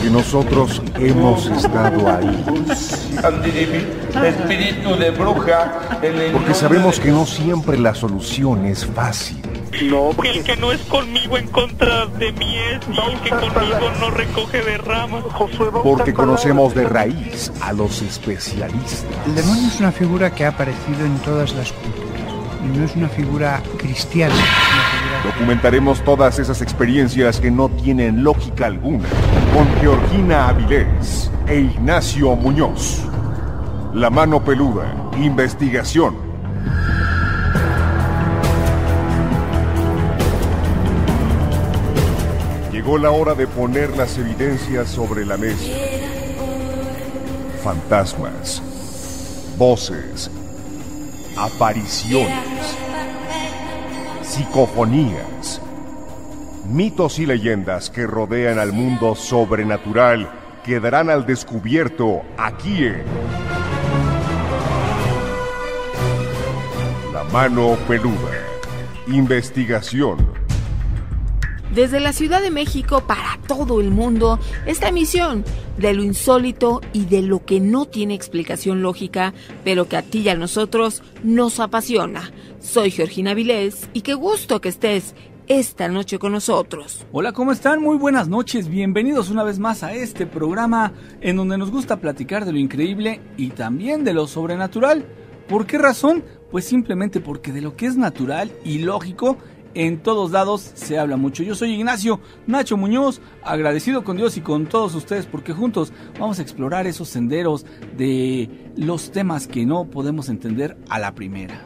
porque nosotros hemos estado ahí. Espíritu de bruja. Porque sabemos que no siempre la solución es fácil. No, porque el que no es conmigo en contra de mí es, y el que conmigo no recoge de ramas. Porque conocemos de raíz a los especialistas. El demonio es una figura que ha aparecido en todas las culturas. Y no es una figura cristiana, es una figura... Documentaremos todas esas experiencias que no tienen lógica alguna con Georgina Avilés e Ignacio Muñoz. La Mano Peluda, investigación. Llegó la hora de poner las evidencias sobre la mesa. Fantasmas, voces, apariciones, psicofonías, mitos y leyendas que rodean al mundo sobrenatural quedarán al descubierto aquí en La Mano Peluda, investigación. Desde la Ciudad de México para todo el mundo, esta emisión de lo insólito y de lo que no tiene explicación lógica, pero que a ti y a nosotros nos apasiona. Soy Georgina Avilés y qué gusto que estés esta noche con nosotros. Hola, ¿cómo están? Muy buenas noches, bienvenidos una vez más a este programa en donde nos gusta platicar de lo increíble y también de lo sobrenatural. ¿Por qué razón? Pues simplemente porque de lo que es natural y lógico en todos lados se habla mucho. Yo soy Ignacio Nacho Muñoz, agradecido con Dios y con todos ustedes porque juntos vamos a explorar esos senderos de los temas que no podemos entender a la primera.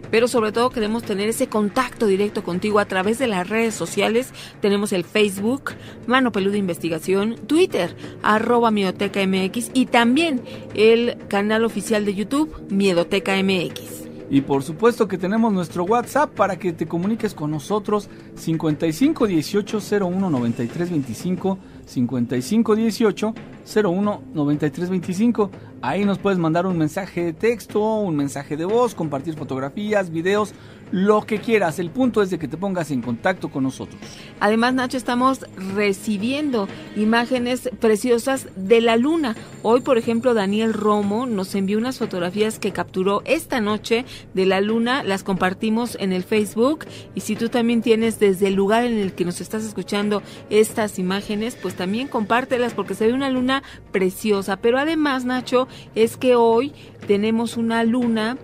Pero sobre todo queremos tener ese contacto directo contigo a través de las redes sociales. Tenemos el Facebook, Mano Peluda Investigación, Twitter, @MiedotecaMX y también el canal oficial de YouTube, Miedoteca MX. Y por supuesto que tenemos nuestro WhatsApp para que te comuniques con nosotros, 55 18 01 93 25, 55 18 01 93 25. Ahí nos puedes mandar un mensaje de texto, un mensaje de voz, compartir fotografías, videos, lo que quieras. El punto es de que te pongas en contacto con nosotros. Además, Nacho, estamos recibiendo imágenes preciosas de la luna. Hoy, por ejemplo, Daniel Romo nos envió unas fotografías que capturó esta noche de la luna. Las compartimos en el Facebook. Y si tú también tienes desde el lugar en el que nos estás escuchando estas imágenes, pues también compártelas porque se ve una luna preciosa. Pero además, Nacho, es que hoy tenemos una luna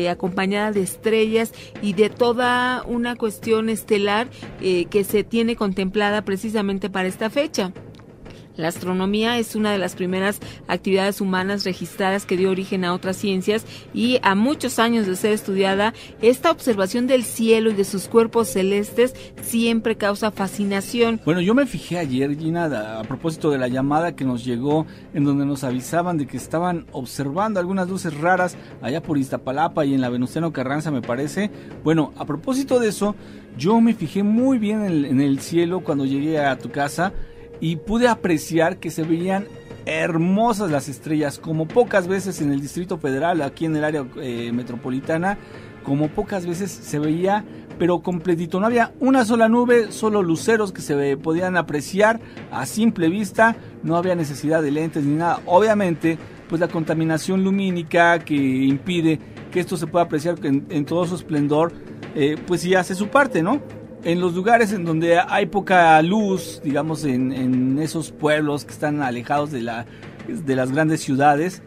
acompañada de estrellas y de toda una cuestión estelar que se tiene contemplada precisamente para esta fecha. La astronomía es una de las primeras actividades humanas registradas que dio origen a otras ciencias y a muchos años de ser estudiada, esta observación del cielo y de sus cuerpos celestes siempre causa fascinación. Bueno, yo me fijé ayer, Gina, a propósito de la llamada que nos llegó en donde nos avisaban de que estaban observando algunas luces raras allá por Iztapalapa y en la Venustiano Carranza, me parece. Bueno, a propósito de eso, yo me fijé muy bien en el cielo cuando llegué a tu casa y pude apreciar que se veían hermosas las estrellas, como pocas veces en el Distrito Federal, aquí en el área metropolitana, como pocas veces se veía, pero completito, no había una sola nube, solo luceros que se podían apreciar a simple vista, no había necesidad de lentes ni nada. Obviamente, pues la contaminación lumínica que impide que esto se pueda apreciar en todo su esplendor, pues sí hace su parte, ¿no? En los lugares en donde hay poca luz, digamos en esos pueblos que están alejados de las grandes ciudades,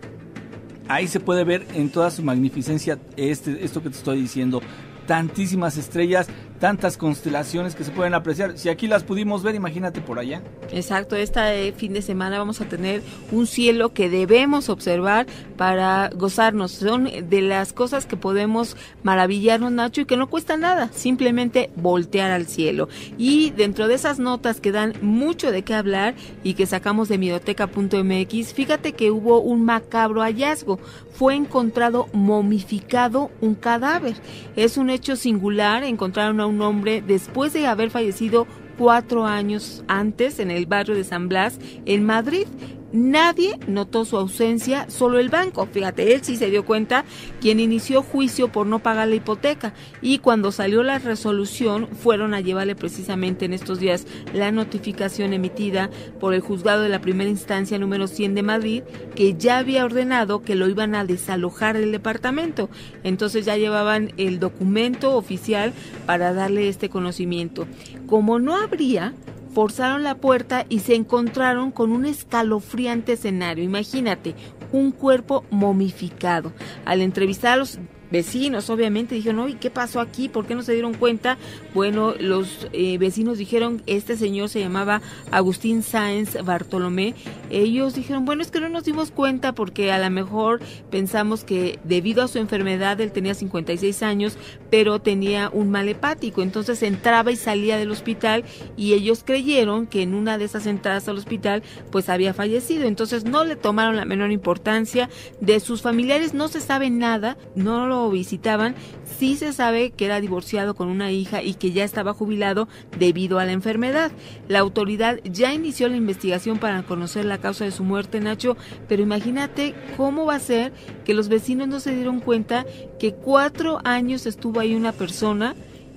ahí se puede ver en toda su magnificencia esto que te estoy diciendo. Tantísimas estrellas, tantas constelaciones que se pueden apreciar. Si aquí las pudimos ver, imagínate por allá. Exacto, este fin de semana vamos a tener un cielo que debemos observar para gozarnos. Son de las cosas que podemos maravillarnos, Nacho, y que no cuesta nada, simplemente voltear al cielo. Y dentro de esas notas que dan mucho de qué hablar y que sacamos de miedoteca.mx, fíjate que hubo un macabro hallazgo. Fue encontrado momificado un cadáver. Es un hecho singular. Encontraron a un hombre después de haber fallecido 4 años antes en el barrio de San Blas, en Madrid. Nadie notó su ausencia, solo el banco. Fíjate, él sí se dio cuenta, quien inició juicio por no pagar la hipoteca, y cuando salió la resolución fueron a llevarle precisamente en estos días la notificación emitida por el juzgado de la primera instancia número 100 de Madrid, que ya había ordenado que lo iban a desalojar del departamento. Entonces ya llevaban el documento oficial para darle este conocimiento. Como no habría, forzaron la puerta y se encontraron con un escalofriante escenario. Imagínate, un cuerpo momificado. Al entrevistar a los vecinos, obviamente, dijeron, ¿y qué pasó aquí? ¿Por qué no se dieron cuenta? Bueno, los vecinos dijeron, este señor se llamaba Agustín Sáenz Bartolomé. Ellos dijeron, bueno, es que no nos dimos cuenta porque a lo mejor pensamos que debido a su enfermedad, él tenía 56 años, pero tenía un mal hepático, entonces entraba y salía del hospital y ellos creyeron que en una de esas entradas al hospital pues había fallecido, entonces no le tomaron la menor importancia. De sus familiares no se sabe nada, no lo visitaban. Sí se sabe que era divorciado con una hija y que ya estaba jubilado debido a la enfermedad. La autoridad ya inició la investigación para conocer la causa de su muerte, Nacho, pero imagínate cómo va a ser que los vecinos no se dieron cuenta que 4 años estuvo ahí una persona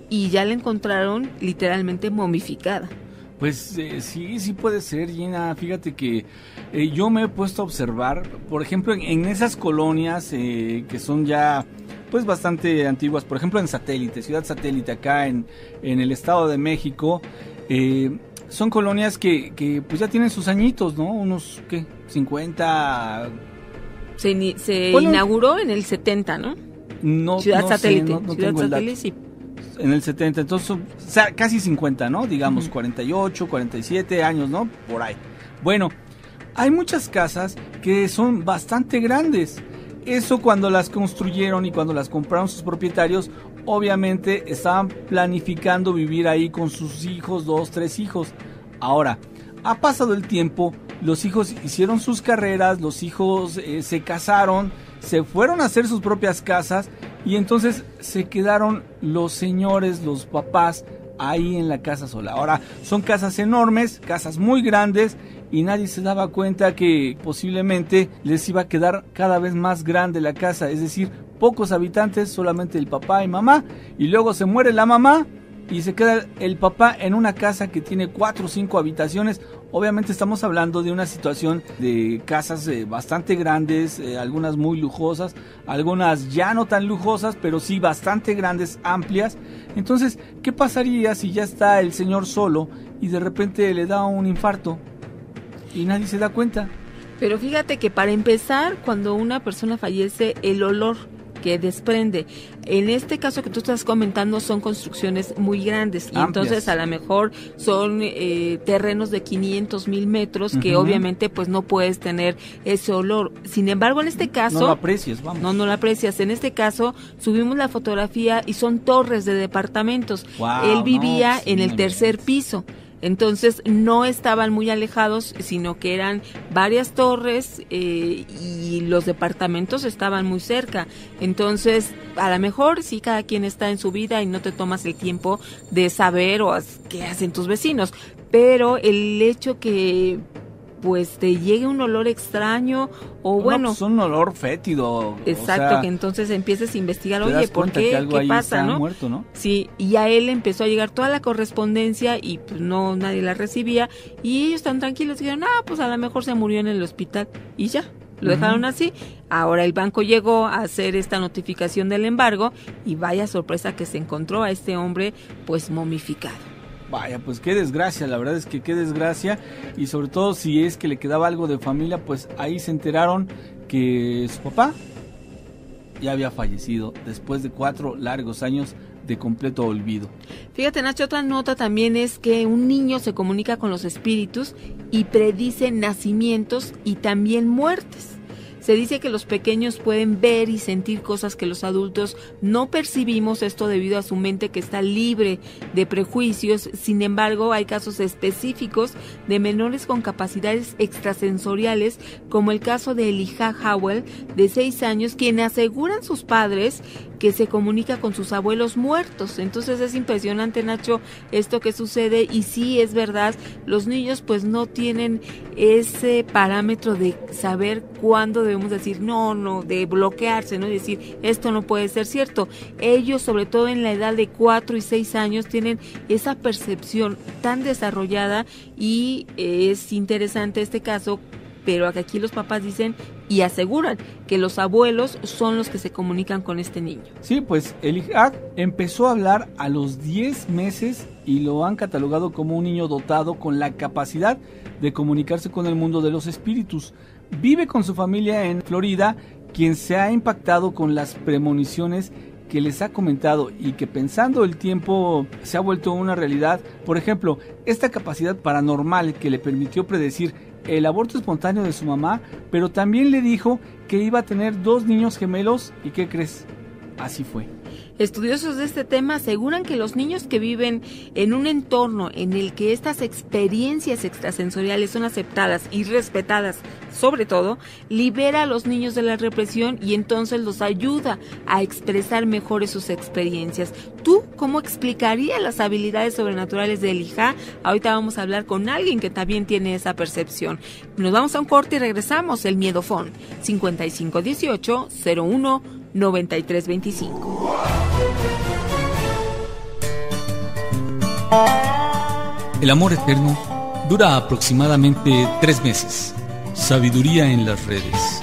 y ya la encontraron literalmente momificada. Pues sí puede ser, Gina. Fíjate que yo me he puesto a observar, por ejemplo, en esas colonias que son ya pues bastante antiguas, por ejemplo en Satélite, Ciudad Satélite, acá en el Estado de México, son colonias que pues ya tienen sus añitos, ¿no? Unos, ¿qué? 50... Se inauguró en el 70, ¿no? No, Ciudad no Satélite, sé, no Ciudad tengo el dato. Satélite, sí. En el 70, entonces son casi 50, ¿no? Digamos, 48, 47 años, ¿no? Por ahí. Bueno, hay muchas casas que son bastante grandes. Eso cuando las construyeron y cuando las compraron sus propietarios, obviamente estaban planificando vivir ahí con sus hijos, 2, 3 hijos. Ahora, ha pasado el tiempo, los hijos hicieron sus carreras, los hijos se casaron, se fueron a hacer sus propias casas y entonces se quedaron los señores, los papás, ahí en la casa sola. Ahora, son casas enormes, casas muy grandes y nadie se daba cuenta que posiblemente les iba a quedar cada vez más grande la casa, es decir, pocos habitantes, solamente el papá y mamá, y luego se muere la mamá y se queda el papá en una casa que tiene 4 o 5 habitaciones. Obviamente estamos hablando de una situación de casas bastante grandes, algunas muy lujosas, algunas ya no tan lujosas, pero sí bastante grandes, amplias. Entonces, ¿qué pasaría si ya está el señor solo y de repente le da un infarto y nadie se da cuenta? Pero fíjate que para empezar, cuando una persona fallece, el olor que desprende, en este caso que tú estás comentando, son construcciones muy grandes y entonces a lo mejor son terrenos de 500,000 metros que obviamente pues no puedes tener ese olor. Sin embargo, en este caso no lo aprecias, vamos. No lo aprecias. En este caso subimos la fotografía y son torres de departamentos. Wow, él vivía en el tercer piso. Entonces no estaban muy alejados, sino que eran varias torres y los departamentos estaban muy cerca. Entonces, a lo mejor sí, cada quien está en su vida y no te tomas el tiempo de saber qué hacen tus vecinos. Pero el hecho que pues te llegue un olor extraño o bueno, pues un olor fétido. Exacto, o sea, que entonces empieces a investigar, oye, ¿por qué? ¿Qué pasa, no? Muerto, ¿no? Sí, y a él empezó a llegar toda la correspondencia y pues no, nadie la recibía y ellos tan tranquilos dijeron, pues a lo mejor se murió en el hospital y ya. Lo dejaron así. Ahora el banco llegó a hacer esta notificación del embargo y vaya sorpresa que se encontró a este hombre pues momificado. Vaya, pues qué desgracia, la verdad es que qué desgracia, y sobre todo si es que le quedaba algo de familia, pues ahí se enteraron que su papá ya había fallecido después de 4 largos años de completo olvido. Fíjate, Nacho, otra nota también es que un niño se comunica con los espíritus y predice nacimientos y también muertes. Se dice que los pequeños pueden ver y sentir cosas que los adultos no percibimos, esto debido a su mente que está libre de prejuicios. Sin embargo, hay casos específicos de menores con capacidades extrasensoriales, como el caso de Elijah Howell, de 6 años, quien aseguran sus padres que se comunica con sus abuelos muertos. Entonces es impresionante, Nacho, esto que sucede, y sí es verdad, los niños pues no tienen ese parámetro de saber cuándo debemos decir no, de bloquearse, ¿no? Decir, esto no puede ser cierto. Ellos, sobre todo en la edad de 4 y 6 años, tienen esa percepción tan desarrollada, y es interesante este caso, pero aquí los papás dicen y aseguran que los abuelos son los que se comunican con este niño. Sí, pues Elijah empezó a hablar a los 10 meses y lo han catalogado como un niño dotado con la capacidad de comunicarse con el mundo de los espíritus. Vive con su familia en Florida, quien se ha impactado con las premoniciones que les ha comentado y que, pensando el tiempo, se ha vuelto una realidad. Por ejemplo, esta capacidad paranormal que le permitió predecir el aborto espontáneo de su mamá, pero también le dijo que iba a tener 2 niños gemelos. ¿Y qué crees? Así fue. Estudiosos de este tema aseguran que los niños que viven en un entorno en el que estas experiencias extrasensoriales son aceptadas y respetadas, sobre todo, libera a los niños de la represión y entonces los ayuda a expresar mejor sus experiencias. ¿Tú cómo explicarías las habilidades sobrenaturales de Elijah? Ahorita vamos a hablar con alguien que también tiene esa percepción. Nos vamos a un corte y regresamos. El Miedofón, 5518-01-9325. El amor eterno dura aproximadamente 3 meses. Sabiduría en las redes.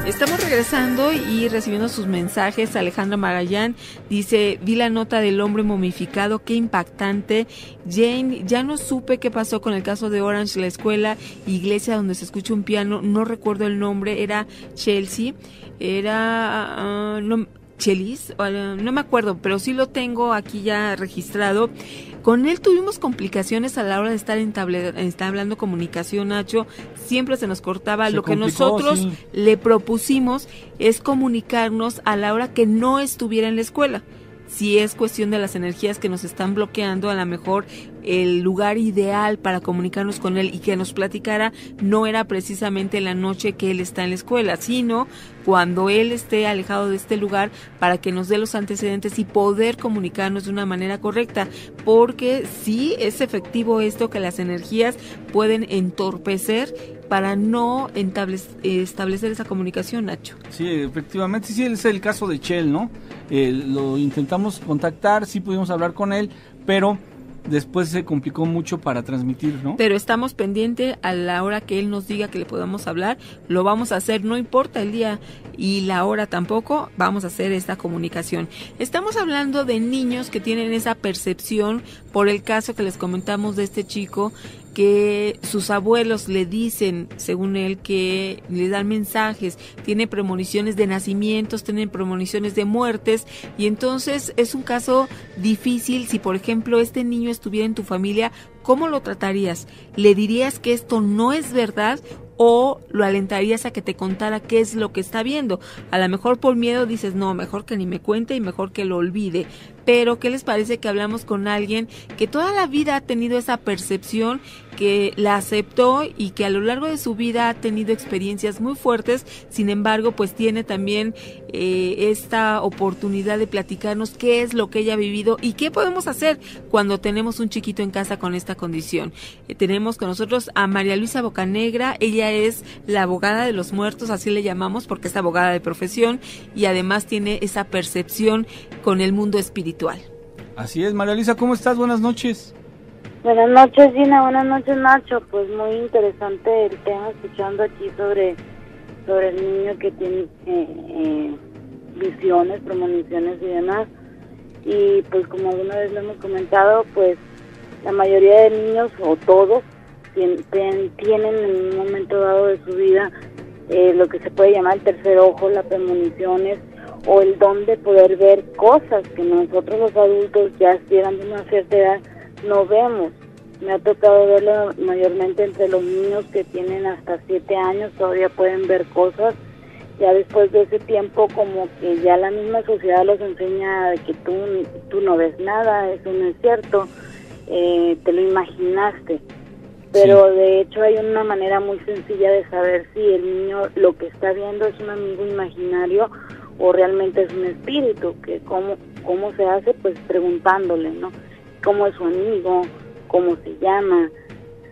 Estamos regresando y recibiendo sus mensajes. Alejandra Magallán dice: vi la nota del hombre momificado, qué impactante. Jane, ya no supe qué pasó con el caso de Orange, la escuela, iglesia donde se escucha un piano, no recuerdo el nombre, era Chelsea, era Chelis, no me acuerdo, pero sí lo tengo aquí ya registrado. Con él tuvimos complicaciones a la hora de estar entablando comunicación, Nacho. Siempre se nos cortaba. Lo que nosotros le propusimos es comunicarnos a la hora que no estuviera en la escuela. Si es cuestión de las energías que nos están bloqueando, a lo mejor el lugar ideal para comunicarnos con él y que nos platicara no era precisamente la noche que él está en la escuela, sino cuando él esté alejado de este lugar, para que nos dé los antecedentes y poder comunicarnos de una manera correcta, porque sí es efectivo esto, que las energías pueden entorpecer para no establecer esa comunicación, Nacho. Sí, efectivamente, sí, es el caso de Chell, ¿no? Lo intentamos contactar, sí pudimos hablar con él, pero después se complicó mucho para transmitir, ¿no? Pero estamos pendientes a la hora que él nos diga que le podamos hablar, lo vamos a hacer, no importa el día y la hora tampoco, vamos a hacer esta comunicación. Estamos hablando de niños que tienen esa percepción por el caso que les comentamos de este chico, que sus abuelos le dicen, según él, que le dan mensajes, tiene premoniciones de nacimientos, tiene premoniciones de muertes, y entonces es un caso difícil. Si por ejemplo este niño estuviera en tu familia, ¿cómo lo tratarías? ¿Le dirías que esto no es verdad o lo alentarías a que te contara qué es lo que está viendo? A lo mejor por miedo dices, no, mejor que ni me cuente y mejor que lo olvide. Pero ¿qué les parece que hablamos con alguien que toda la vida ha tenido esa percepción, que la aceptó y que a lo largo de su vida ha tenido experiencias muy fuertes? Sin embargo, pues tiene también esta oportunidad de platicarnos qué es lo que ella ha vivido y qué podemos hacer cuando tenemos un chiquito en casa con esta condición. Tenemos con nosotros a María Luisa Bocanegra. Ella es la abogada de los muertos, así le llamamos porque es abogada de profesión y además tiene esa percepción con el mundo espiritual. Así es, María Luisa, ¿cómo estás? Buenas noches. Buenas noches, Gina. Buenas noches, Nacho. Pues muy interesante el tema, escuchando aquí sobre el niño que tiene visiones, premoniciones y demás. Y pues como alguna vez lo hemos comentado, pues la mayoría de niños, o todos, tienen en un momento dado de su vida lo que se puede llamar el tercer ojo, las premoniciones, o el don de poder ver cosas que nosotros los adultos, ya llegan de una cierta edad, no vemos. Me ha tocado verlo mayormente entre los niños que tienen hasta 7 años, todavía pueden ver cosas. Ya después de ese tiempo, como que ya la misma sociedad los enseña de que tú no ves nada, eso no es cierto, te lo imaginaste. Pero sí, de hecho hay una manera muy sencilla de saber si el niño lo que está viendo es un amigo imaginario o realmente es un espíritu, que cómo se hace, pues preguntándole, ¿no? ¿Cómo es su amigo? ¿Cómo se llama?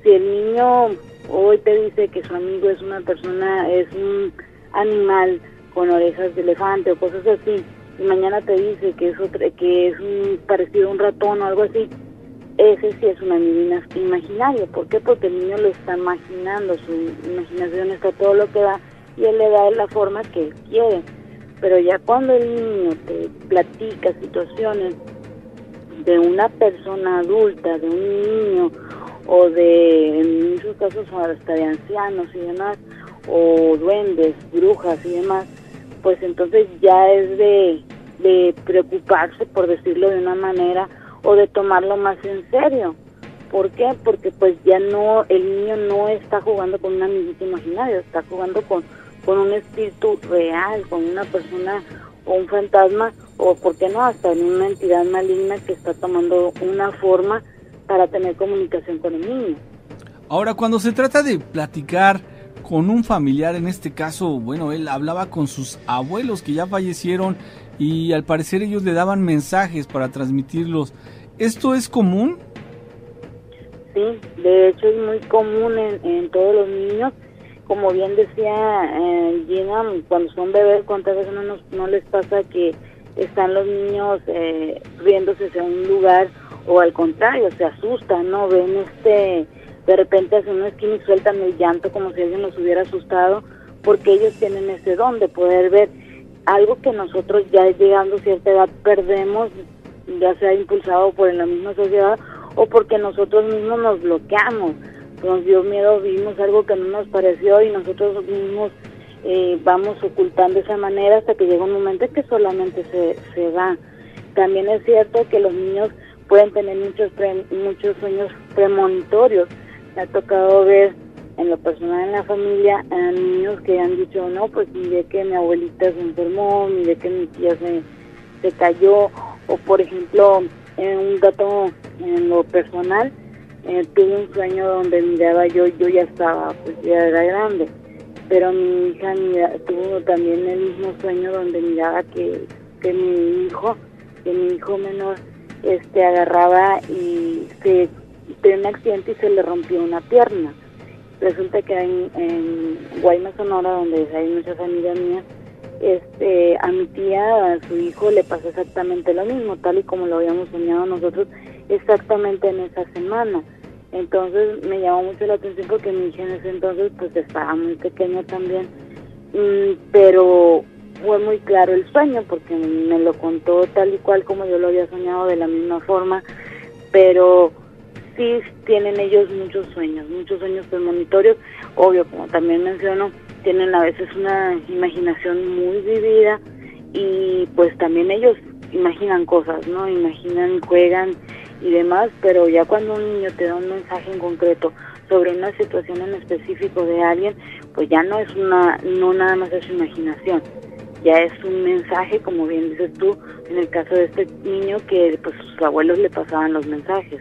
Si el niño hoy te dice que su amigo es una persona, es un animal con orejas de elefante o cosas así, y mañana te dice que es un parecido a un ratón o algo así, ese sí es un amigo imaginario. ¿Por qué? Porque el niño lo está imaginando, su imaginación está todo lo que da y él le da la forma que él quiere. Pero ya cuando el niño te platica situaciones de una persona adulta, de un niño, o en muchos casos hasta de ancianos y demás, o duendes, brujas y demás, pues entonces ya es de preocuparse, por decirlo de una manera, o de tomarlo más en serio. ¿Por qué? Porque pues ya no, el niño no está jugando con un amiguito imaginario, está jugando con un espíritu real, con una persona o un fantasma, o por qué no, hasta en una entidad maligna que está tomando una forma para tener comunicación con el niño. Ahora, cuando se trata de platicar con un familiar, en este caso, bueno, él hablaba con sus abuelos que ya fallecieron y al parecer ellos le daban mensajes para transmitirlos. ¿Esto es común? Sí, de hecho es muy común en todos los niños. Como bien decía Gina, cuando son bebés, ¿cuántas veces no les pasa que están los niños riéndose hacia un lugar, o al contrario, se asustan, ¿no? Ven de repente hacia una esquina y sueltan el llanto como si alguien los hubiera asustado, porque ellos tienen ese don de poder ver algo que nosotros ya llegando a cierta edad perdemos, ya sea impulsado por la misma sociedad o porque nosotros mismos nos bloqueamos. Nos dio miedo, vimos algo que no nos pareció y nosotros mismos vamos ocultando esa manera hasta que llega un momento en que solamente se va. También es cierto que los niños pueden tener muchos sueños premonitorios. Me ha tocado ver en lo personal en la familia a niños que han dicho, no, pues miré que mi abuelita se enfermó, miré que mi tía se cayó, o por ejemplo, un dato en lo personal, tuve un sueño donde miraba yo ya estaba, pues ya era grande, pero mi hija tuvo también el mismo sueño donde miraba que mi hijo menor agarraba y se tuvo un accidente y se le rompió una pierna. Resulta que en Guaymas, Sonora, donde hay muchas amigas mías, a mi tía, a su hijo le pasó exactamente lo mismo, tal y como lo habíamos soñado nosotros, exactamente en esa semana. Entonces me llamó mucho la atención porque mi hija en ese entonces pues estaba muy pequeña también, pero fue muy claro el sueño porque me lo contó tal y cual como yo lo había soñado, de la misma forma, pero sí tienen ellos muchos sueños premonitorios. Obvio, como también menciono, tienen a veces una imaginación muy vivida y pues también ellos imaginan cosas, ¿no? Imaginan, juegan y demás, pero ya cuando un niño te da un mensaje en concreto sobre una situación en específico de alguien, pues ya no nada más es su imaginación, ya es un mensaje, como bien dices tú, en el caso de este niño que pues sus abuelos le pasaban los mensajes.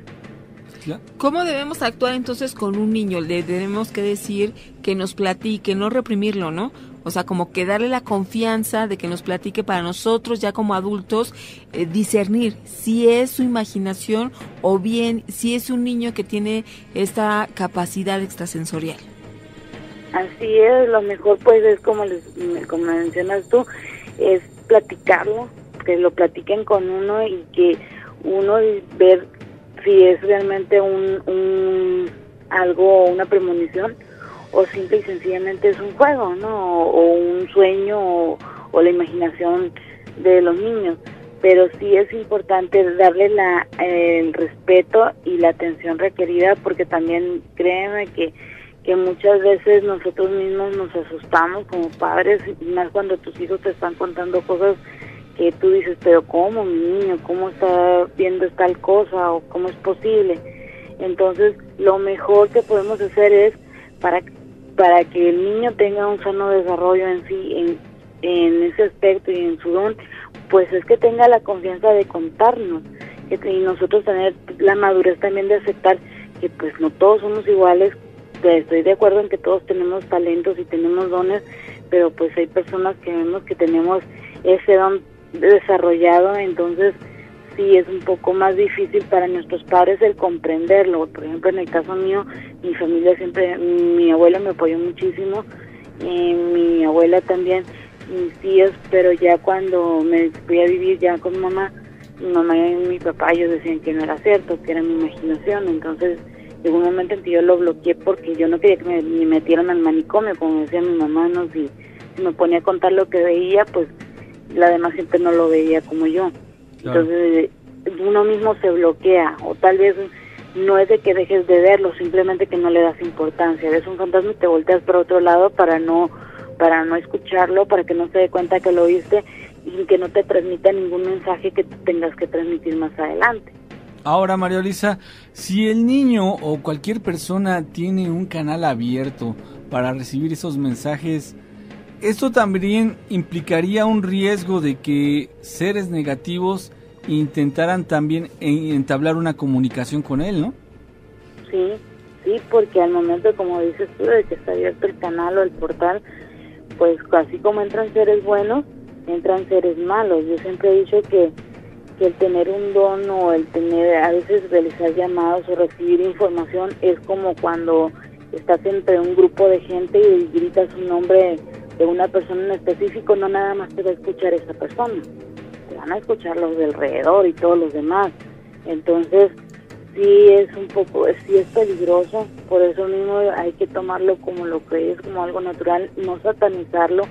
¿Cómo debemos actuar entonces con un niño? Le tenemos que decir que nos platique, no reprimirlo, ¿no? O sea, como que darle la confianza de que nos platique para nosotros ya como adultos discernir si es su imaginación o bien si es un niño que tiene esta capacidad extrasensorial. Así es, lo mejor pues es como mencionas tú, es platicarlo, que lo platiquen con uno y que uno ver si es realmente una premonición o simple y sencillamente es un juego, ¿no? O un sueño o la imaginación de los niños. Pero sí es importante darle el respeto y la atención requerida, porque también créeme que muchas veces nosotros mismos nos asustamos como padres, y más cuando tus hijos te están contando cosas que tú dices, pero ¿cómo, mi niño? ¿Cómo está viendo tal cosa? ¿O cómo es posible? Entonces, lo mejor que podemos hacer es, para que el niño tenga un sano desarrollo en sí, en ese aspecto y en su don, pues es que tenga la confianza de contarnos, y nosotros tener la madurez también de aceptar que pues no todos somos iguales. Estoy de acuerdo en que todos tenemos talentos y tenemos dones, pero pues hay personas que vemos que tenemos ese don desarrollado, entonces sí es un poco más difícil para nuestros padres el comprenderlo. Por ejemplo, en el caso mío, mi familia siempre, mi abuelo me apoyó muchísimo, mi abuela también, mis tíos, pero ya cuando me fui a vivir ya con mi mamá y mi papá, ellos decían que no era cierto, que era mi imaginación. Entonces llegó un momento en que yo lo bloqueé porque yo no quería que me metieran al manicomio, como decía mi mamá, ¿no? Si me ponía a contar lo que veía, pues la demás gente no lo veía como yo. Claro. Entonces uno mismo se bloquea, o tal vez no es de que dejes de verlo, simplemente que no le das importancia. Ves un fantasma y te volteas para otro lado para no escucharlo, para que no se dé cuenta que lo oíste y que no te transmita ningún mensaje que tengas que transmitir más adelante. Ahora, María Luisa, si el niño o cualquier persona tiene un canal abierto para recibir esos mensajes, esto también implicaría un riesgo de que seres negativos intentaran también entablar una comunicación con él, ¿no? Sí, porque al momento, como dices tú, de que está abierto el canal o el portal, pues así como entran seres buenos, entran seres malos. Yo siempre he dicho que el tener un don o el tener, a veces realizar llamados o recibir información es como cuando estás entre un grupo de gente y gritas un nombre de una persona en específico, no nada más te va a escuchar esa persona, te van a escuchar los de alrededor y todos los demás. Entonces sí es peligroso, por eso mismo hay que tomarlo como lo que es, como algo natural, no satanizarlo,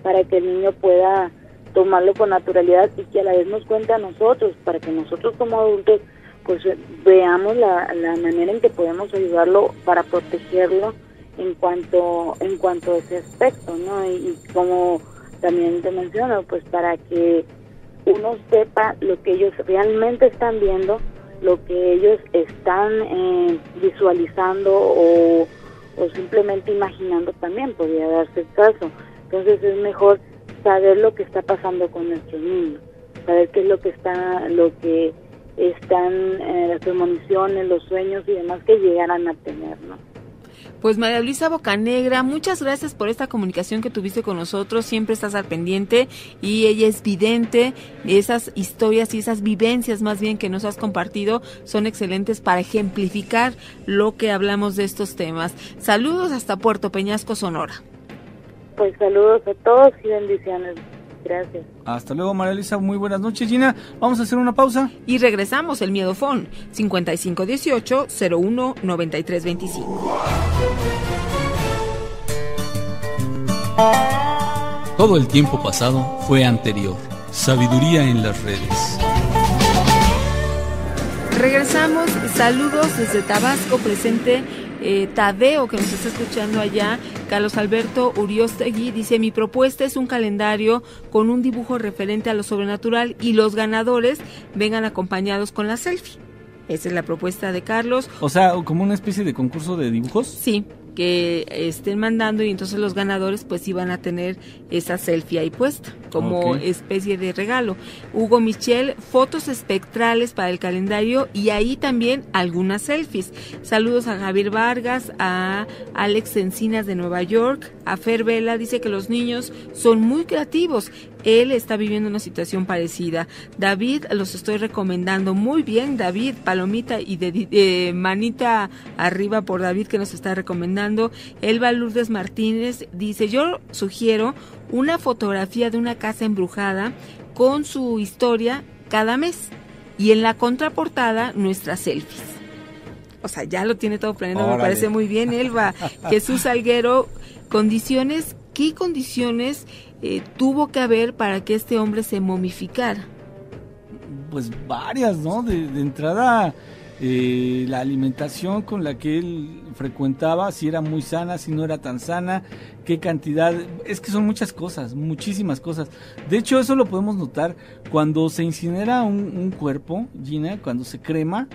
para que el niño pueda tomarlo con naturalidad y que a la vez nos cuente a nosotros, para que nosotros como adultos pues veamos la manera en que podemos ayudarlo para protegerlo en cuanto a ese aspecto, ¿no? Y como también te menciono, pues para que uno sepa lo que ellos realmente están viendo, lo que ellos están visualizando o simplemente imaginando también podría darse el caso. Entonces es mejor saber lo que está pasando con nuestros niños, saber qué es lo que están las premoniciones, los sueños y demás que llegaran a tener, ¿no? Pues María Luisa Bocanegra, muchas gracias por esta comunicación que tuviste con nosotros, siempre estás al pendiente y ella es vidente. Esas historias y esas vivencias más bien que nos has compartido son excelentes para ejemplificar lo que hablamos de estos temas. Saludos hasta Puerto Peñasco, Sonora. Pues saludos a todos y bendiciones. Gracias. Hasta luego, María Luisa. Muy buenas noches, Gina. Vamos a hacer una pausa. Y regresamos, el Miedofón, 5518-019325. Todo el tiempo pasado fue anterior. Sabiduría en las redes. Regresamos. Saludos desde Tabasco, presente Tadeo, que nos está escuchando allá. Carlos Alberto Uriostegui dice: mi propuesta es un calendario con un dibujo referente a lo sobrenatural y los ganadores vengan acompañados con la selfie. Esa es la propuesta de Carlos. O sea, como una especie de concurso de dibujos. Sí, que estén mandando y entonces los ganadores pues iban a tener esa selfie ahí puesta como especie de regalo. Hugo Michel, fotos espectrales para el calendario y ahí también algunas selfies. Saludos a Javier Vargas, a Alex Encinas de Nueva York, a Fer Vela, dice que los niños son muy creativos. Él está viviendo una situación parecida. David, los estoy recomendando. Muy bien, David, palomita y de manita arriba por David, que nos está recomendando. Elba Lourdes Martínez dice: yo sugiero una fotografía de una casa embrujada con su historia cada mes y en la contraportada nuestras selfies. O sea, ya lo tiene todo planeado. Órale. Me parece muy bien, Elba. Jesús Alguero, ¿qué condiciones tuvo que haber para que este hombre se momificara? Pues varias, ¿no? De entrada, la alimentación con la que él frecuentaba, si era muy sana, si no era tan sana, qué cantidad, es que son muchas cosas, muchísimas cosas. De hecho, eso lo podemos notar cuando se incinera un cuerpo, Gina, cuando se crema,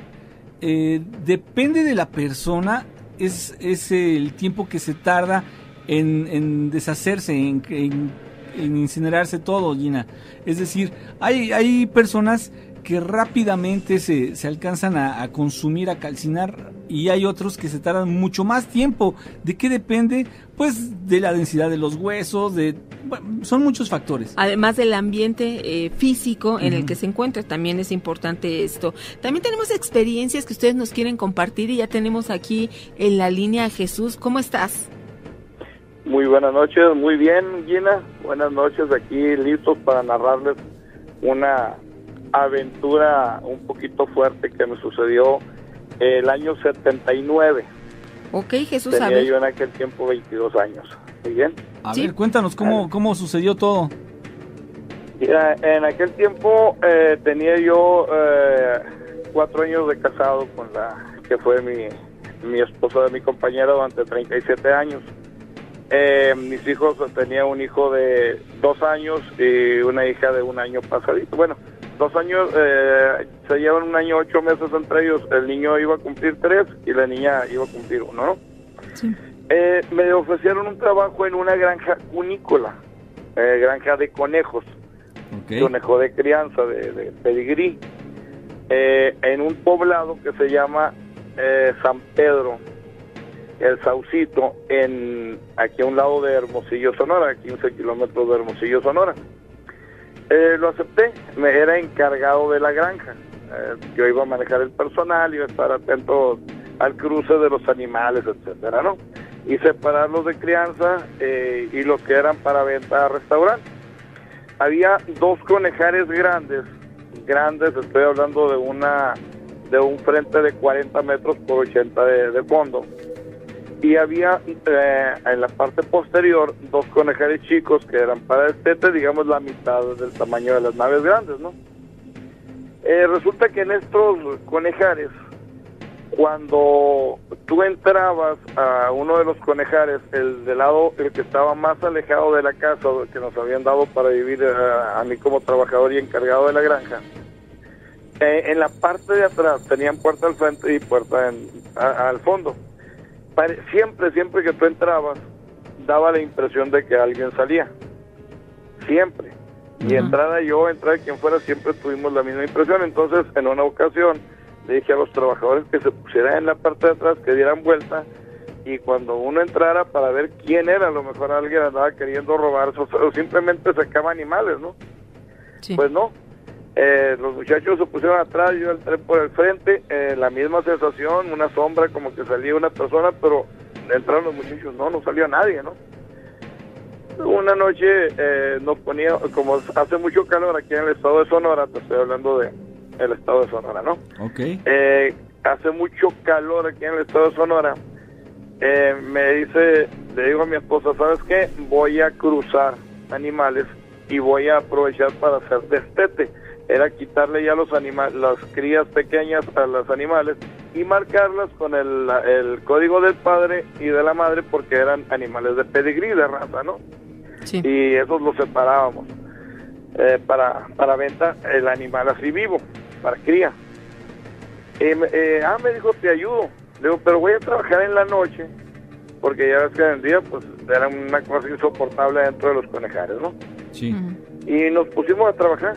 depende de la persona, es el tiempo que se tarda en deshacerse, en incinerarse todo, Gina. Es decir, hay personas que rápidamente se alcanzan a consumir, a calcinar, y hay otros que se tardan mucho más tiempo. ¿De qué depende? Pues de la densidad de los huesos, son muchos factores. Además del ambiente físico en el que se encuentra, también es importante esto. También tenemos experiencias que ustedes nos quieren compartir y ya tenemos aquí en la línea a Jesús. ¿Cómo estás? Muy buenas noches, muy bien, Gina. Buenas noches, aquí listos para narrarles una aventura un poquito fuerte que me sucedió el año 79. Ok, Jesús, Tenía yo en aquel tiempo 22 años. ¿Muy bien? A ver, cuéntanos cómo sucedió todo. Mira, en aquel tiempo tenía yo 4 años de casado con la que fue mi esposa, de mi compañera, durante 37 años. Mis hijos, tenía un hijo de 2 años y una hija de 1 año pasadito. Bueno, 2 años, se llevan 1 año 8 meses entre ellos. El niño iba a cumplir 3 y la niña iba a cumplir 1, ¿no? Sí. Me ofrecieron un trabajo en una granja cunícola, granja de conejos, conejo de crianza, de pedigrí, en un poblado que se llama San Pedro, el Saucito, aquí a un lado de Hermosillo, Sonora, a 15 kilómetros de Hermosillo, Sonora. Lo acepté, me era encargado de la granja. Yo iba a manejar el personal, iba a estar atento al cruce de los animales, etcétera, ¿no? Y separarlos de crianza y los que eran para venta a restaurante. Había 2 conejares grandes, estoy hablando de un frente de 40 metros por 80 de fondo. Y había en la parte posterior 2 conejares chicos que eran para destete, digamos la mitad del tamaño de las naves grandes, ¿no? Resulta que en estos conejares, cuando tú entrabas a uno de los conejares, el que estaba más alejado de la casa, que nos habían dado para vivir a mí como trabajador y encargado de la granja, en la parte de atrás tenían puerta al frente y puerta al fondo. Siempre que tú entrabas, daba la impresión de que alguien salía. Siempre. Y entrara quien fuera, siempre tuvimos la misma impresión. Entonces, en una ocasión, le dije a los trabajadores que se pusieran en la parte de atrás, que dieran vuelta, y cuando uno entrara para ver quién era, a lo mejor alguien andaba queriendo robar, o simplemente sacaba animales, ¿no? Sí. Pues no. Los muchachos se pusieron atrás, yo entré por el frente, la misma sensación, una sombra, como que salía una persona, pero entraron los muchachos, no salía nadie, ¿no? Una noche nos ponía, como hace mucho calor aquí en el estado de Sonora, te estoy hablando del estado de Sonora, ¿no? Okay. Hace mucho calor aquí en el estado de Sonora. Le digo a mi esposa, ¿sabes qué? Voy a cruzar animales y voy a aprovechar para hacer destete. Era quitarle ya las crías pequeñas a los animales y marcarlas con el código del padre y de la madre, porque eran animales de pedigrí, de raza, ¿no? Sí. Y esos los separábamos para venta, el animal así vivo, para cría. Me dijo, te ayudo. Le digo, pero voy a trabajar en la noche, porque ya ves que en el día pues era una cosa insoportable dentro de los conejares, ¿no? Sí. Y nos pusimos a trabajar.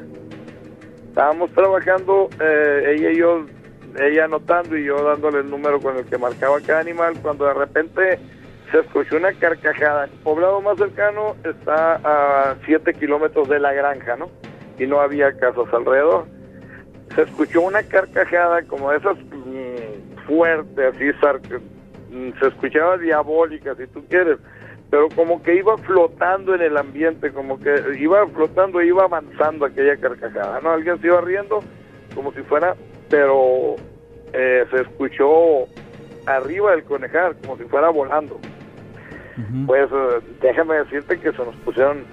Estábamos trabajando, ella anotando y yo dándole el número con el que marcaba cada animal, cuando de repente se escuchó una carcajada. El poblado más cercano está a 7 kilómetros de la granja, ¿no? Y no había casas alrededor. Se escuchó una carcajada como esas fuerte, así, se escuchaba diabólica, si tú quieres, pero como que iba flotando en el ambiente, como que iba flotando e iba avanzando aquella carcajada, ¿no? Alguien se iba riendo como si fuera, pero se escuchó arriba del conejar, como si fuera volando. Pues déjame decirte que se nos pusieron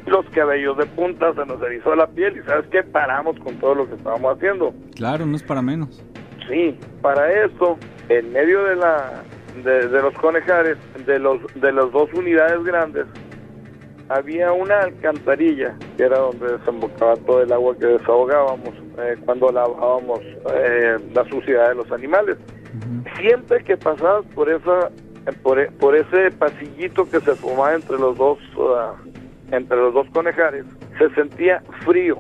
los cabellos de punta, se nos erizó la piel, y ¿sabes qué? Paramos con todo lo que estábamos haciendo. Claro, no es para menos. Sí, para eso, en medio de los conejares, de las 2 unidades grandes, había una alcantarilla, que era donde desembocaba todo el agua que desahogábamos cuando lavábamos la suciedad de los animales. Siempre que pasabas por ese pasillito que se formaba entre los dos conejares, se sentía frío,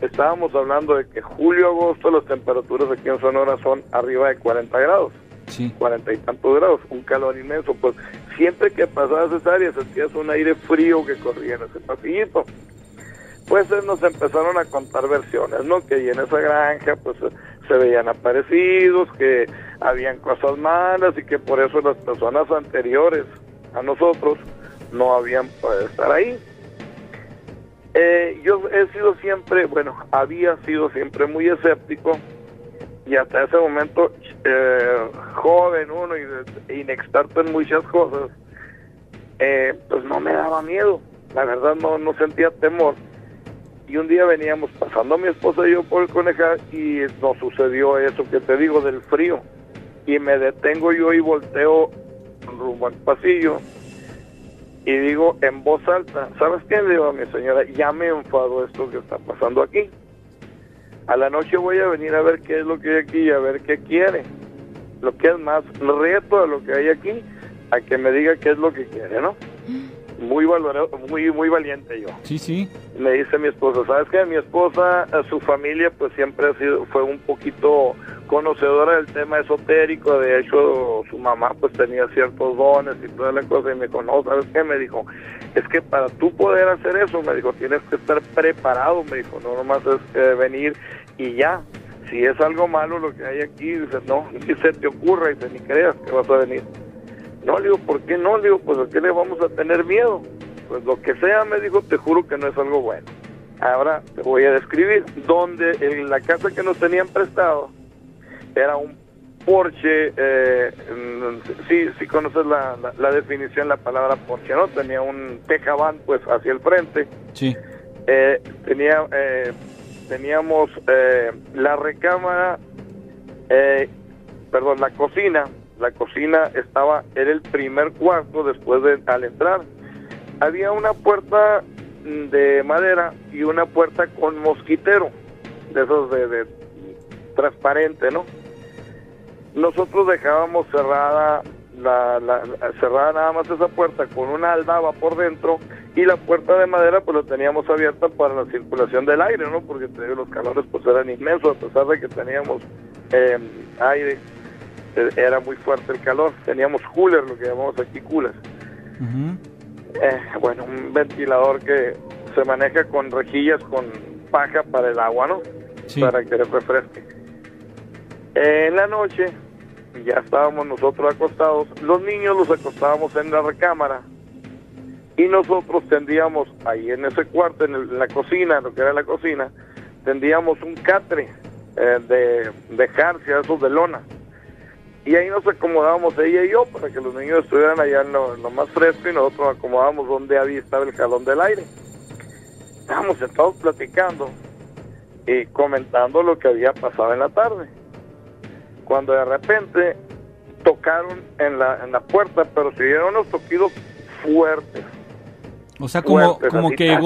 estábamos hablando de que julio, agosto, las temperaturas aquí en Sonora son arriba de 40 grados. Sí. 40 y tantos grados, un calor inmenso. Pues siempre que pasabas esa área sentías un aire frío que corría en ese pasillito. Pues nos empezaron a contar versiones, ¿no? Que ahí en esa granja pues se veían aparecidos, que habían cosas malas y que por eso las personas anteriores a nosotros no habían podido estar ahí. Yo había sido siempre muy escéptico, y hasta ese momento joven uno y inexperto en muchas cosas, pues no me daba miedo, la verdad no sentía temor. Y un día veníamos pasando mi esposa y yo por el Conejar y nos sucedió eso que te digo del frío, y me detengo yo y volteo rumbo al pasillo y digo en voz alta, ¿sabes qué? Le digo a mi señora, ya me enfadó esto que está pasando aquí. A la noche voy a venir a ver qué es lo que hay aquí y a ver qué quiere. Lo que es más, reto a lo que hay aquí, a que me diga qué es lo que quiere, ¿no? Muy valiente yo. Sí, sí. Me dice mi esposa, ¿sabes qué? Mi esposa, su familia, pues siempre fue un poquito conocedora del tema esotérico. De hecho, su mamá pues tenía ciertos dones y toda la cosa, y me dijo, no, ¿sabes qué? Me dijo, es que para tú poder hacer eso, me dijo, tienes que estar preparado, me dijo, no nomás es venir y ya. Si es algo malo lo que hay aquí, dice, no, ni se te ocurra, dice, ni creas que vas a venir. No, le digo, ¿por qué no? Le digo, pues ¿a qué le vamos a tener miedo? Pues lo que sea, me dijo, te juro que no es algo bueno. Ahora te voy a describir. Donde en la casa que nos tenían prestado era un porche, sí conoces la definición, la palabra porche, ¿no? Tenía un tejabán pues hacia el frente. Sí. Teníamos la recámara, la cocina. La cocina era el primer cuarto después al entrar. Había una puerta de madera y una puerta con mosquitero, de esos de transparente, ¿no? Nosotros dejábamos cerrada cerrada nada más esa puerta con una aldaba por dentro, y la puerta de madera pues la teníamos abierta para la circulación del aire, ¿no? Porque los calores pues eran inmensos, a pesar de que teníamos aire. Era muy fuerte el calor. Teníamos cooler, lo que llamamos aquí coolers. Un ventilador que se maneja con rejillas con paja para el agua, ¿no? Sí. Para que refresque. En la noche ya estábamos nosotros acostados, los niños los acostábamos en la recámara y nosotros tendíamos ahí en ese cuarto, en la cocina, lo que era la cocina, tendíamos un catre de jarcia, esos de lona. Y ahí nos acomodábamos ella y yo para que los niños estuvieran allá en lo más fresco, y nosotros acomodábamos donde estaba el jalón del aire. Estábamos sentados platicando y comentando lo que había pasado en la tarde, cuando de repente tocaron en la puerta, pero se dieron unos toquidos fuertes. O sea, como que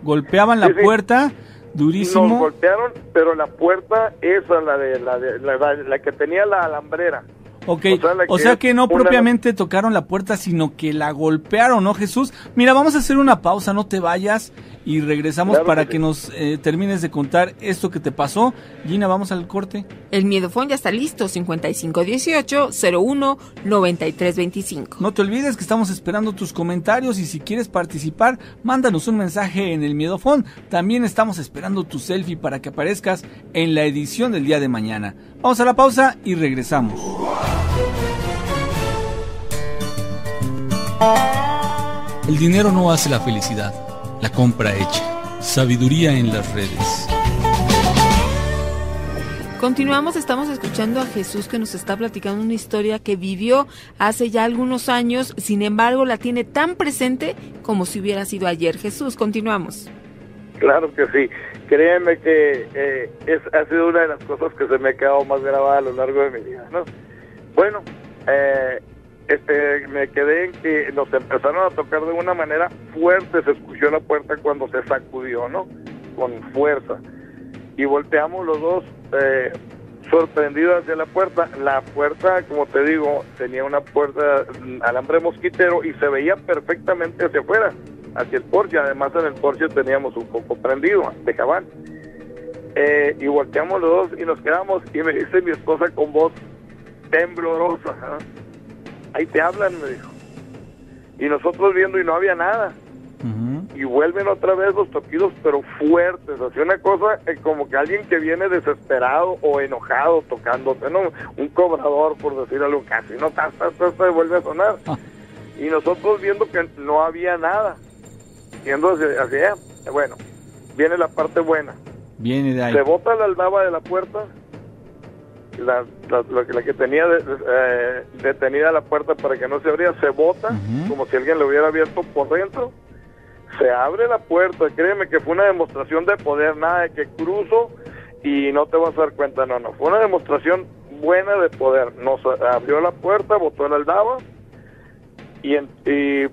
golpeaban la puerta. Durísimo. Nos golpearon, pero la puerta esa, la que tenía la alambrera. Ok, o sea que no propiamente tocaron la puerta, sino que la golpearon, ¿no, Jesús? Mira, vamos a hacer una pausa, no te vayas, y regresamos para que nos termines de contar esto que te pasó. Gina, vamos al corte. El Miedofón ya está listo, 5518-01-9325. No te olvides que estamos esperando tus comentarios, y si quieres participar, mándanos un mensaje en el Miedofón. También estamos esperando tu selfie para que aparezcas en la edición del día de mañana. Vamos a la pausa y regresamos. El dinero no hace la felicidad, la compra hecha. Sabiduría en las redes. Continuamos, estamos escuchando a Jesús, que nos está platicando una historia que vivió hace ya algunos años, sin embargo la tiene tan presente como si hubiera sido ayer. Jesús, continuamos. Claro que sí, créeme que ha sido una de las cosas que se me ha quedado más grabada a lo largo de mi vida, ¿no? Bueno, me quedé en que nos empezaron a tocar de una manera fuerte. Se escuchó la puerta cuando se sacudió, ¿no? Con fuerza. Y volteamos los dos sorprendidos hacia la puerta. La puerta, como te digo, tenía una puerta alambre mosquitero y se veía perfectamente hacia afuera, hacia el porche. Además, en el porche teníamos un foco prendido de jabán. Y volteamos los dos y nos quedamos, y me dice mi esposa con voz temblorosa, ¿eh? Ahí te hablan, me dijo. Y nosotros viendo y no había nada. Y vuelven otra vez los toquidos, pero fuertes, así una cosa como que alguien que viene desesperado o enojado tocándote, ¿no? Un cobrador, por decir algo, casi, ¿no? Vuelve a sonar. Y nosotros viendo que no había nada, viendo hacia bueno, viene la parte buena. Viene de ahí. Se bota la aldaba de la puerta, la que tenía detenida la puerta para que no se abría, se bota, como si alguien lo hubiera abierto por dentro. Se abre la puerta, créeme que fue una demostración de poder, nada de que cruzo y no te vas a dar cuenta, no, fue una demostración buena de poder. Nos abrió la puerta, botó la aldaba y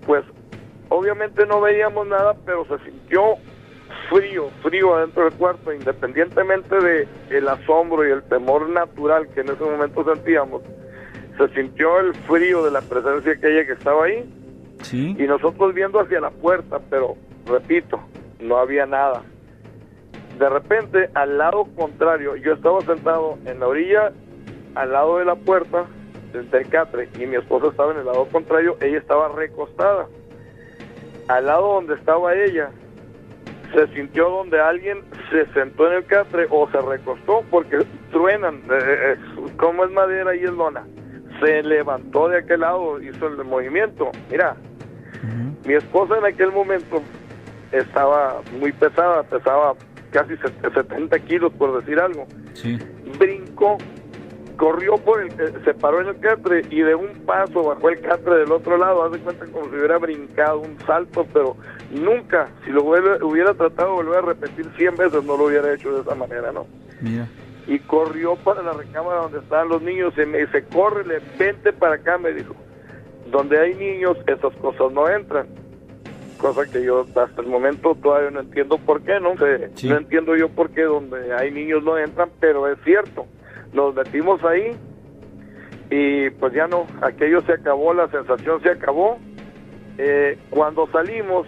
pues obviamente no veíamos nada, pero se sintió frío adentro del cuarto, independientemente de el asombro y el temor natural que en ese momento sentíamos. Se sintió el frío de la presencia aquella que estaba ahí. Sí. Y nosotros viendo hacia la puerta, pero repito, no había nada. De repente, al lado contrario, yo estaba sentado en la orilla, al lado de la puerta del catre, y mi esposa estaba en el lado contrario, ella estaba recostada. Al lado donde estaba ella, se sintió donde alguien se sentó en el catre o se recostó, porque truenan, como es madera y es lona. Se levantó de aquel lado, hizo el movimiento. Mira, mi esposa en aquel momento estaba muy pesada, pesaba casi 70 kilos, por decir algo. Sí. Brincó, corrió se paró en el catre y de un paso bajó el catre del otro lado. Haz de cuenta como si hubiera brincado un salto, pero nunca, si lo hubiera tratado de volver a repetir 100 veces, no lo hubiera hecho de esa manera, ¿no? Mira. Y corrió para la recámara donde estaban los niños y me dice, córrele, vente para acá, me dijo. Donde hay niños, esas cosas no entran. Cosa que yo hasta el momento todavía no entiendo por qué, ¿no? Sí. No entiendo yo por qué donde hay niños no entran, pero es cierto. Nos metimos ahí y pues ya no, aquello se acabó, la sensación se acabó. Cuando salimos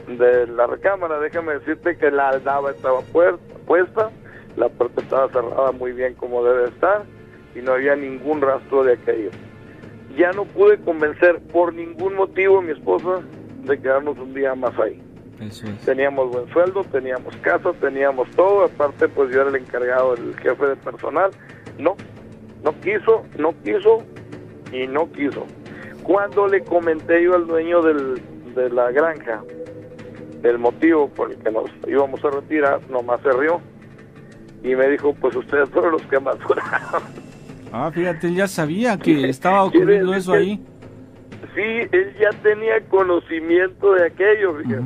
de la recámara, déjame decirte que la aldaba estaba puesta, la puerta estaba cerrada muy bien como debe estar y no había ningún rastro de aquello. Ya no pude convencer por ningún motivo a mi esposa de quedarnos un día más ahí. Eso es. Teníamos buen sueldo, teníamos casa, teníamos todo, aparte pues yo era el encargado, el jefe de personal. No quiso y no quiso. Cuando le comenté yo al dueño de la granja el motivo por el que nos íbamos a retirar, nomás se rió y me dijo, pues ustedes fueron los que más duraron. Fíjate, él ya sabía que estaba ocurriendo eso ahí. Sí, él ya tenía conocimiento de aquello, fíjate.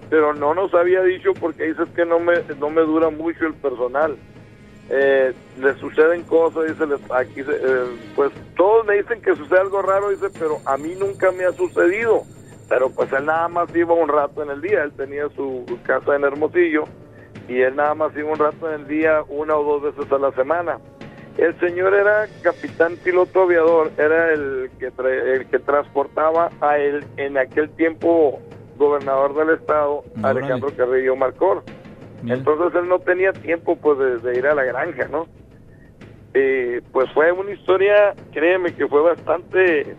Pero no nos había dicho porque dices que no me dura mucho el personal. Le suceden cosas, dice, pues todos me dicen que sucede algo raro, dice, pero a mí nunca me ha sucedido. Pero pues él nada más iba un rato en el día, él tenía su casa en Hermosillo y él nada más iba un rato en el día, 1 o 2 veces a la semana. El señor era capitán piloto aviador, era el que transportaba a él en aquel tiempo gobernador del estado, Alejandro Carrillo Marcor. Bien. Entonces él no tenía tiempo pues de ir a la granja, ¿no? Pues fue una historia, créeme que fue bastante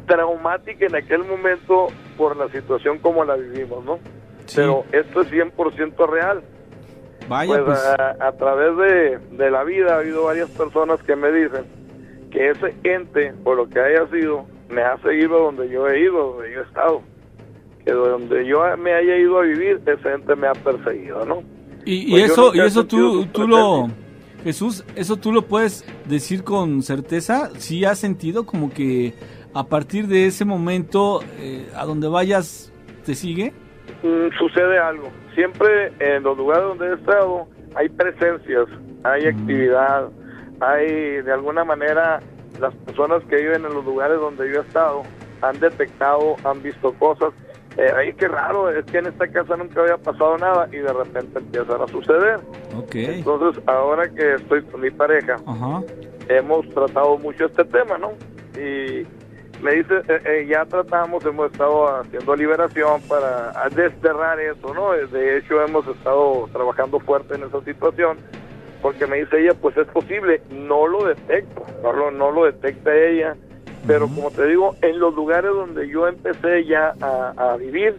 traumática en aquel momento por la situación como la vivimos, ¿no? Sí. Pero esto es 100% real. Vaya, pues a través de la vida ha habido varias personas que me dicen que ese ente, o lo que haya sido, me ha seguido donde yo he ido, donde yo he estado. Que donde yo me haya ido a vivir, ese ente me ha perseguido, ¿no? Y pues eso tú lo... Jesús, ¿eso tú lo puedes decir con certeza? ¿Sí has sentido como que a partir de ese momento, a donde vayas, te sigue? Sucede algo. Siempre en los lugares donde he estado hay presencias, hay actividad, hay de alguna manera las personas que viven en los lugares donde yo he estado han detectado, han visto cosas. Ay, qué raro, es que en esta casa nunca había pasado nada y de repente empiezan a suceder. Okay. Entonces ahora que estoy con mi pareja, hemos tratado mucho este tema, ¿no? Y me dice, ya hemos estado haciendo liberación para desterrar eso, ¿no? De hecho, hemos estado trabajando fuerte en esa situación, porque me dice ella, pues es posible, no lo detecto, no lo detecta ella, pero como te digo, en los lugares donde yo empecé ya a vivir,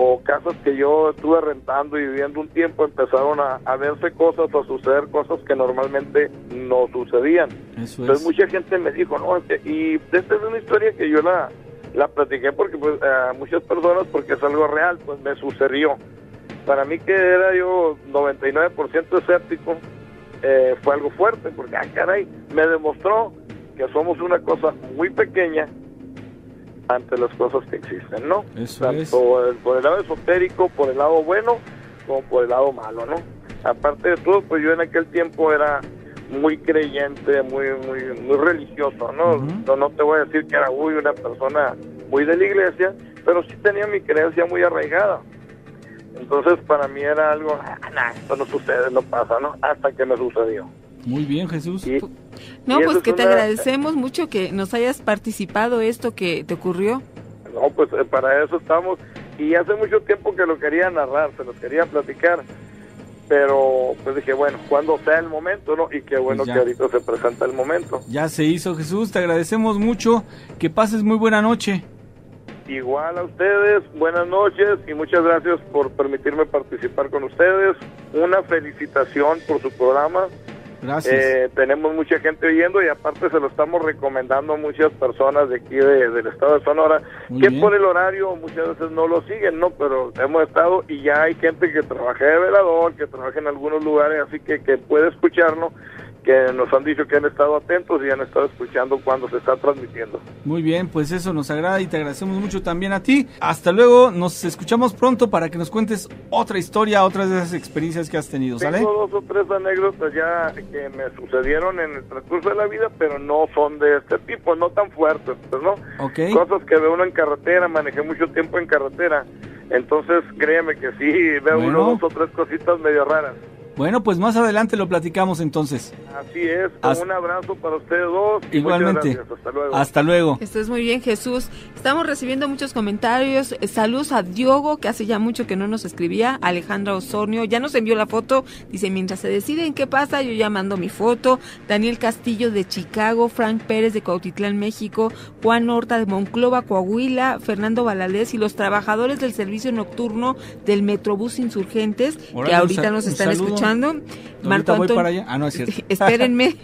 o casas que yo estuve rentando y viviendo un tiempo, empezaron a verse cosas, a suceder cosas que normalmente no sucedían. Entonces mucha gente me dijo, no, y esta es una historia que yo la platiqué porque pues, a muchas personas, porque es algo real, pues me sucedió. Para mí, que era yo 99% escéptico, fue algo fuerte, porque caray, me demostró que somos una cosa muy pequeña ante las cosas que existen, ¿no? Tanto por el lado esotérico, por el lado bueno, como por el lado malo, ¿no? Aparte de todo, pues yo en aquel tiempo era muy creyente, muy religioso, ¿no? No te voy a decir que era una persona muy de la iglesia, pero sí tenía mi creencia muy arraigada. Entonces para mí era algo, esto no sucede, no pasa, ¿no? Hasta que me sucedió. Muy bien, Jesús. No, pues que te agradecemos mucho que nos hayas participado esto que te ocurrió. No, pues para eso estamos, y hace mucho tiempo que lo quería narrar, se los quería platicar, pero pues dije, bueno, cuando sea el momento, ¿no? Y qué bueno que ahorita se presenta el momento. Ya se hizo, Jesús, te agradecemos mucho, que pases muy buena noche. Igual a ustedes, buenas noches y muchas gracias por permitirme participar con ustedes. Una felicitación por su programa. Gracias. Tenemos mucha gente oyendo y aparte se lo estamos recomendando a muchas personas de aquí del estado de Sonora, por el horario muchas veces no lo siguen, ¿no? Pero hemos estado y ya hay gente que trabaja de velador, que trabaja en algunos lugares, así que puede escucharnos, que nos han dicho que han estado atentos y han estado escuchando cuando se está transmitiendo. Muy bien, pues eso nos agrada y te agradecemos mucho también a ti. Hasta luego, nos escuchamos pronto para que nos cuentes otra historia, otras de esas experiencias que has tenido, ¿sale? Tengo 2 o 3 anécdotas ya que me sucedieron en el transcurso de la vida, pero no son de este tipo, no tan fuertes, pues, ¿no? Okay. Cosas que ve uno en carretera, manejé mucho tiempo en carretera, entonces créeme que sí, veo 1, 2 o 3 cositas medio raras. Bueno, pues más adelante lo platicamos entonces. Así es, un abrazo para ustedes dos. Igualmente. Hasta luego. Hasta luego. Estás muy bien, Jesús. Estamos recibiendo muchos comentarios. Saludos a Diogo, que hace ya mucho que no nos escribía. Alejandra Osornio ya nos envió la foto. Dice, mientras se deciden qué pasa, yo ya mando mi foto. Daniel Castillo de Chicago, Frank Pérez de Cuautitlán, México, Juan Horta de Monclova, Coahuila, Fernando Valadez y los trabajadores del servicio nocturno del Metrobús Insurgentes, que ahorita nos están escuchando. Marco Antonio, voy para allá. No es cierto. Espérenme.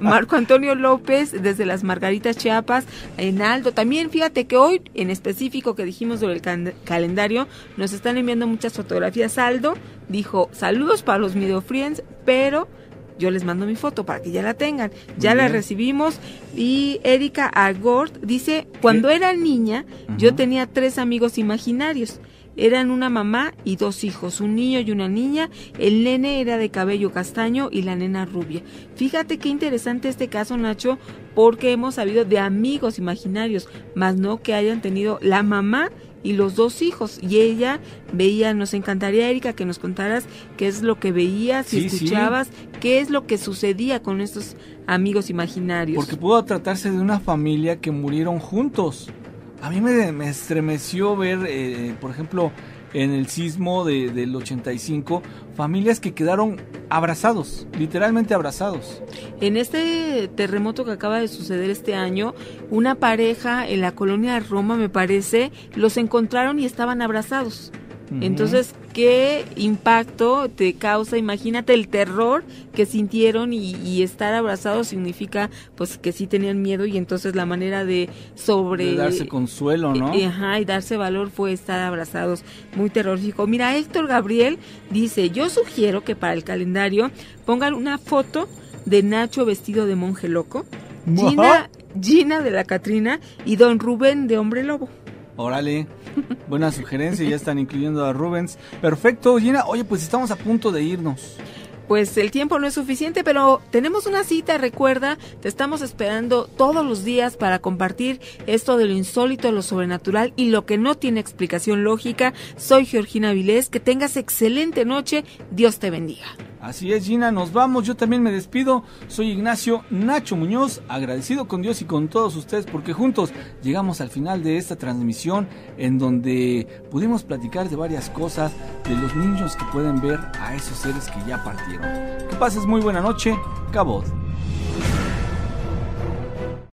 Marco Antonio López desde las Margaritas, Chiapas, Enaldo. También fíjate que hoy en específico que dijimos sobre el calendario nos están enviando muchas fotografías. Aldo dijo, saludos para los Medio Friends, pero yo les mando mi foto para que ya la tengan. Ya la recibimos. Y Erika Agort dice, cuando era niña yo tenía 3 amigos imaginarios. Eran una mamá y 2 hijos, un niño y una niña. El nene era de cabello castaño y la nena rubia. Fíjate qué interesante este caso, Nacho, porque hemos sabido de amigos imaginarios, más no que hayan tenido la mamá y los 2 hijos. Y ella veía, nos encantaría, Erika, que nos contaras qué es lo que veías, si escuchabas, qué es lo que sucedía con estos amigos imaginarios. Porque pudo tratarse de una familia que murieron juntos. A mí me estremeció ver, por ejemplo, en el sismo del 85, familias que quedaron abrazados, literalmente abrazados. En este terremoto que acaba de suceder este año, una pareja en la colonia Roma, me parece, los encontraron y estaban abrazados. Entonces, ¿qué impacto te causa? Imagínate el terror que sintieron y estar abrazados significa pues que sí tenían miedo y entonces la manera de darse consuelo, ¿no? Y darse valor fue estar abrazados. Muy terrorífico. Mira, Héctor Gabriel dice, yo sugiero que para el calendario pongan una foto de Nacho vestido de monje loco, Gina de la Catrina y Don Rubén de Hombre Lobo. Órale, buena sugerencia, ya están incluyendo a Rubens. Perfecto, Gina. Oye, pues estamos a punto de irnos. Pues el tiempo no es suficiente, pero tenemos una cita, recuerda, te estamos esperando todos los días para compartir esto de lo insólito, lo sobrenatural y lo que no tiene explicación lógica. Soy Georgina Avilés, que tengas excelente noche, Dios te bendiga. Así es, Gina, nos vamos, yo también me despido, soy Ignacio Nacho Muñoz, agradecido con Dios y con todos ustedes porque juntos llegamos al final de esta transmisión en donde pudimos platicar de varias cosas, de los niños que pueden ver a esos seres que ya partieron. Que pases muy buena noche, Cabot.